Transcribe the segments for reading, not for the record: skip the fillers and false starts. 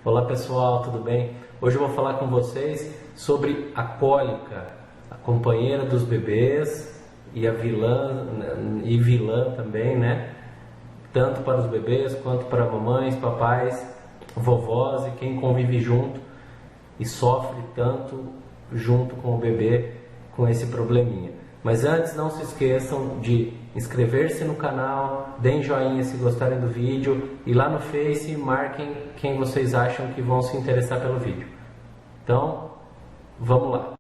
Olá pessoal, tudo bem? Hoje eu vou falar com vocês sobre a cólica, a companheira dos bebês e a vilã também, né? Tanto para os bebês quanto para mamães, papais, vovós e quem convive junto e sofre tanto junto com o bebê com esse probleminha. Mas antes, não se esqueçam de inscrever-se no canal, deem joinha se gostarem do vídeo e lá no Face marquem quem vocês acham que vão se interessar pelo vídeo. Então, vamos lá!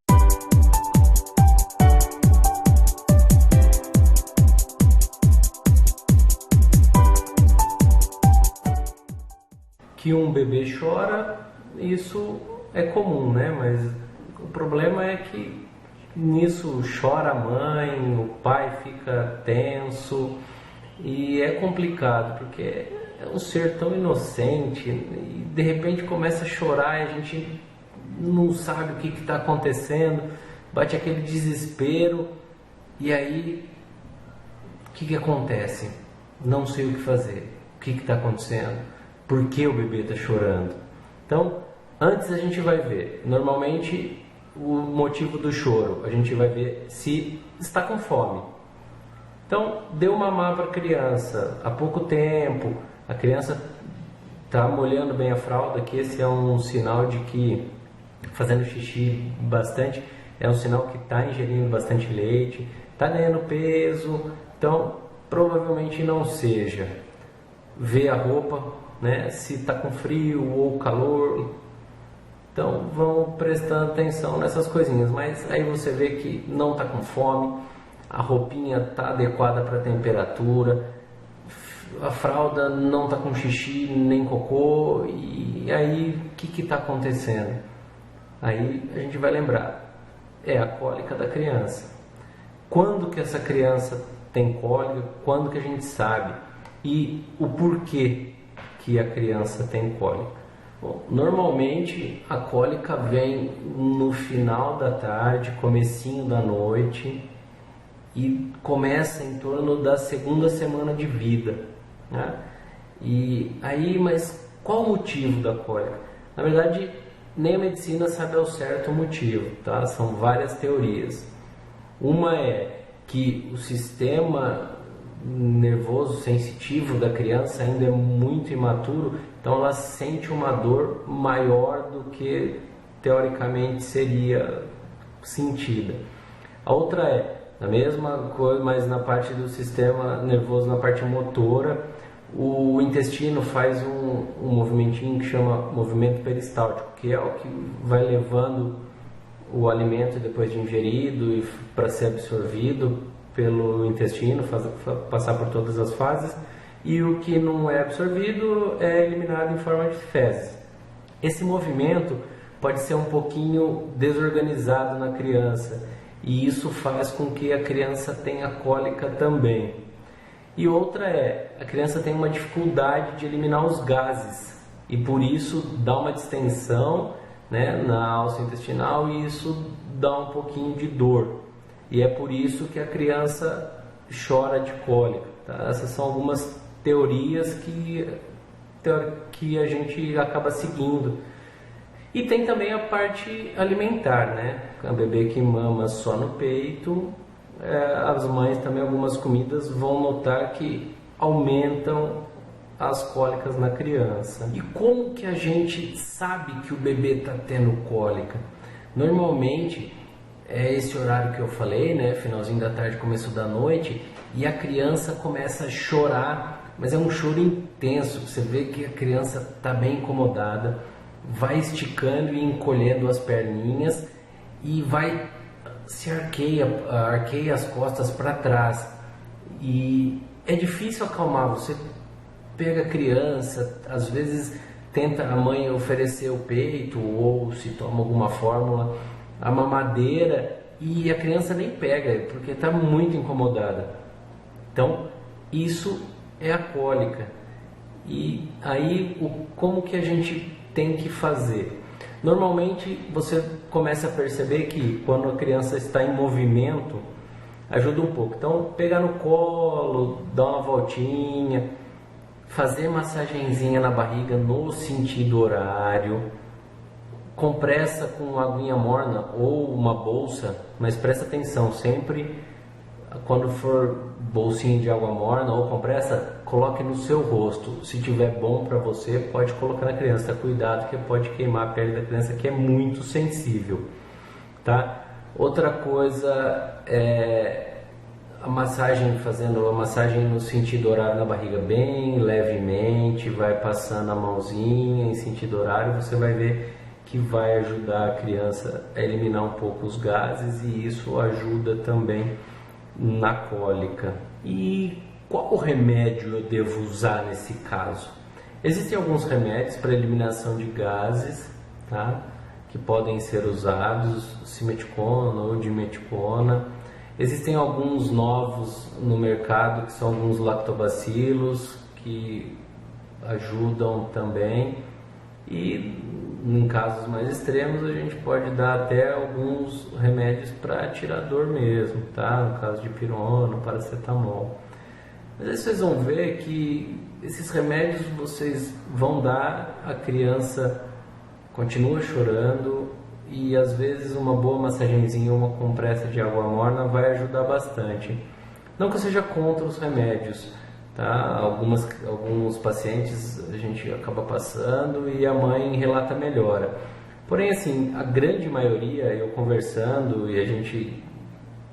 Que um bebê chora, isso é comum, né? Mas o problema é que nisso chora a mãe, o pai fica tenso e é complicado porque é um ser tão inocente e de repente começa a chorar e a gente não sabe o que está acontecendo, bate aquele desespero e aí o que acontece? Não sei o que fazer, o que está acontecendo, por que o bebê está chorando. Então, antes a gente vai ver, normalmente o motivo do choro, a gente vai ver se está com fome. Então, deu mamar para a criança há pouco tempo, a criança está molhando bem a fralda, que esse é um sinal de que, fazendo xixi bastante, é um sinal que está ingerindo bastante leite, está ganhando peso, então provavelmente não seja. Ver a roupa, né, se está com frio ou calor. Então vão prestando atenção nessas coisinhas, mas aí você vê que não está com fome, a roupinha está adequada para a temperatura, a fralda não está com xixi nem cocô, e aí o que está acontecendo? Aí a gente vai lembrar, é a cólica da criança. Quando que essa criança tem cólica, quando que a gente sabe? E o porquê que a criança tem cólica? Bom, normalmente a cólica vem no final da tarde, comecinho da noite e começa em torno da segunda semana de vida, né? E aí, mas qual o motivo da cólica? Na verdade, nem a medicina sabe ao certo o motivo, tá? São várias teorias. Uma é que o sistema nervoso sensitivo da criança ainda é muito imaturo, então ela sente uma dor maior do que teoricamente seria sentida. A outra é a mesma coisa, mas na parte do sistema nervoso, na parte motora, o intestino faz um movimentinho que chama movimento peristáltico, que é o que vai levando o alimento depois de ingerido para ser absorvido pelo intestino, passar por todas as fases, e o que não é absorvido é eliminado em forma de fezes. Esse movimento pode ser um pouquinho desorganizado na criança, e isso faz com que a criança tenha cólica também. E outra é, a criança tem uma dificuldade de eliminar os gases, e por isso dá uma distensão, né, na alça intestinal, e isso dá um pouquinho de dor. E é por isso que a criança chora de cólica, tá? Essas são algumas teorias que a gente acaba seguindo. E tem também a parte alimentar, né? A bebê que mama só no peito, as mães também, algumas comidas vão notar que aumentam as cólicas na criança. E como que a gente sabe que o bebê está tendo cólica? Normalmente é esse horário que eu falei, né? Finalzinho da tarde, começo da noite, e a criança começa a chorar, mas é um choro intenso. Você vê que a criança está bem incomodada, vai esticando e encolhendo as perninhas e vai se arqueia as costas para trás. E é difícil acalmar. Você pega a criança, às vezes tenta a mãe oferecer o peito ou se toma alguma fórmula, a mamadeira, e a criança nem pega porque está muito incomodada. Então isso é a cólica. E aí como que a gente tem que fazer? Normalmente você começa a perceber que quando a criança está em movimento ajuda um pouco. Então pegar no colo, dar uma voltinha, fazer massagenzinha na barriga no sentido horário, compressa com aguinha morna ou uma bolsa, mas presta atenção, sempre quando for bolsinha de água morna ou compressa, coloque no seu rosto. Se tiver bom para você, pode colocar na criança, cuidado que pode queimar a pele da criança, que é muito sensível, tá? Outra coisa é a massagem, fazendo a massagem no sentido horário na barriga, bem levemente, vai passando a mãozinha em sentido horário, você vai ver que vai ajudar a criança a eliminar um pouco os gases, e isso ajuda também na cólica. E qual remédio eu devo usar nesse caso? Existem alguns remédios para eliminação de gases, tá? Que podem ser usados, simeticona ou dimeticona. Existem alguns novos no mercado, que são alguns lactobacilos, que ajudam também. E em casos mais extremos a gente pode dar até alguns remédios para tirar dor mesmo, tá? No caso de pirona, paracetamol. Mas aí vocês vão ver que esses remédios vocês vão dar, a criança continua chorando, e às vezes uma boa massagenzinha, uma compressa de água morna vai ajudar bastante. Não que eu seja contra os remédios, tá? Alguns pacientes a gente acaba passando e a mãe relata melhora. Porém, assim, a grande maioria, eu conversando e a gente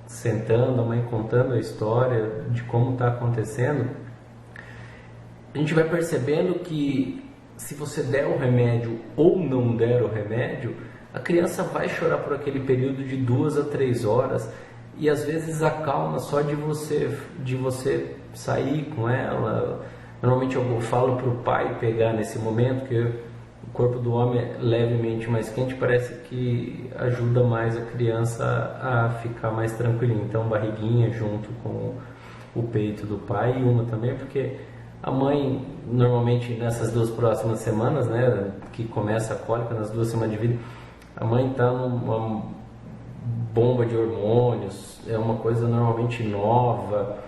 sentando, a mãe contando a história de como está acontecendo, a gente vai percebendo que se você der o remédio ou não der o remédio, a criança vai chorar por aquele período de 2 a 3 horas, e às vezes acalma só de você sair com ela. Normalmente eu falo para o pai pegar nesse momento, que o corpo do homem é levemente mais quente, parece que ajuda mais a criança a ficar mais tranquilinha. Então barriguinha junto com o peito do pai, e uma também, porque a mãe normalmente nessas 2 próximas semanas, né, que começa a cólica, nas 2 semanas de vida, a mãe está numa bomba de hormônios, é uma coisa normalmente nova.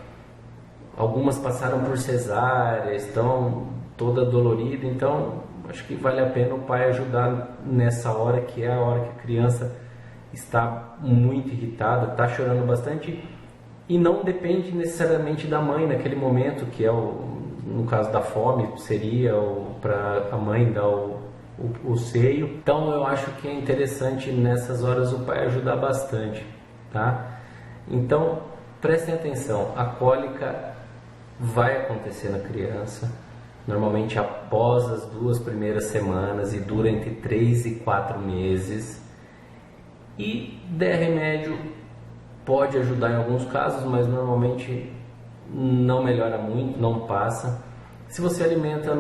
Algumas passaram por cesárea, estão toda dolorida, então acho que vale a pena o pai ajudar nessa hora, que é a hora que a criança está muito irritada, está chorando bastante, e não depende necessariamente da mãe naquele momento, que é no caso da fome, seria para a mãe dar o seio. Então eu acho que é interessante nessas horas o pai ajudar bastante, tá? Então prestem atenção, a cólica vai acontecer na criança, normalmente após as 2 primeiras semanas, e dura entre 3 e 4 meses, e der remédio pode ajudar em alguns casos, mas normalmente não melhora muito, não passa. Se você alimenta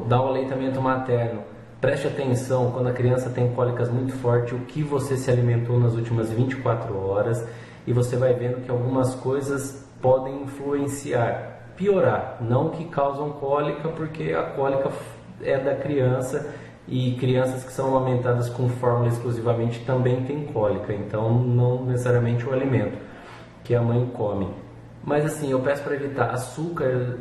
dá o aleitamento materno, preste atenção quando a criança tem cólicas muito fortes, o que você se alimentou nas últimas 24 horas, e você vai vendo que algumas coisas podem influenciar, piorar, não que causam cólica, porque a cólica é da criança, e crianças que são amamentadas com fórmula exclusivamente também têm cólica, então não necessariamente o alimento que a mãe come. Mas assim, eu peço para evitar açúcar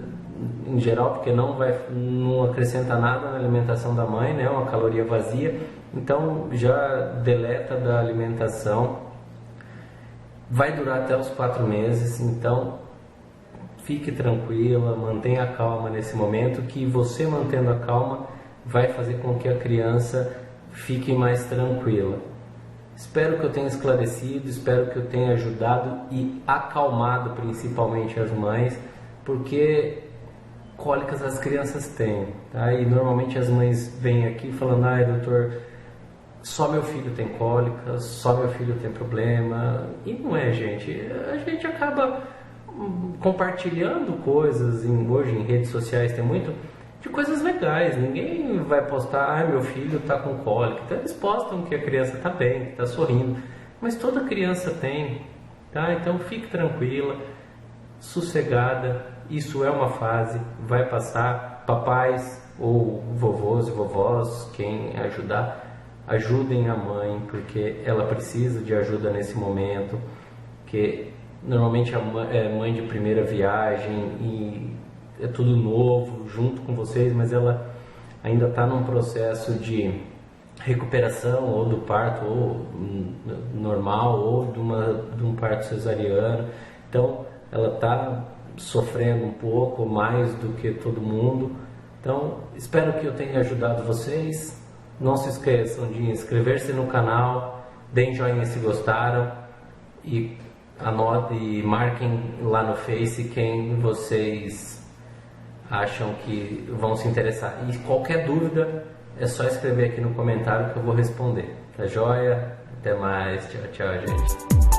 em geral, porque não acrescenta nada na alimentação da mãe, né? Uma caloria vazia, então já deleta da alimentação. Vai durar até os 4 meses, então fique tranquila, mantenha a calma nesse momento, que você mantendo a calma vai fazer com que a criança fique mais tranquila. Espero que eu tenha esclarecido, espero que eu tenha ajudado e acalmado principalmente as mães, porque cólicas as crianças têm, tá? E normalmente as mães vêm aqui falando: ai doutor, só meu filho tem cólica, só meu filho tem problema. E não é, gente. A gente acaba compartilhando coisas, hoje em redes sociais tem muito, de coisas legais. Ninguém vai postar: ai meu filho está com cólica. Então eles postam que a criança está bem, que está sorrindo. Mas toda criança tem, tá? Então fique tranquila, sossegada. Isso é uma fase, vai passar. Papais ou vovôs e vovós, quem ajudar, ajudem a mãe, porque ela precisa de ajuda nesse momento, que normalmente é mãe de primeira viagem, e é tudo novo junto com vocês, mas ela ainda está num processo de recuperação ou do parto ou normal ou de um parto cesariano. Então ela está sofrendo um pouco mais do que todo mundo. Então espero que eu tenha ajudado vocês. Não se esqueçam de inscrever-se no canal, deem joinha se gostaram e anotem e marquem lá no Face quem vocês acham que vão se interessar. E qualquer dúvida é só escrever aqui no comentário que eu vou responder. Tá joia? Até mais. Tchau, tchau, gente.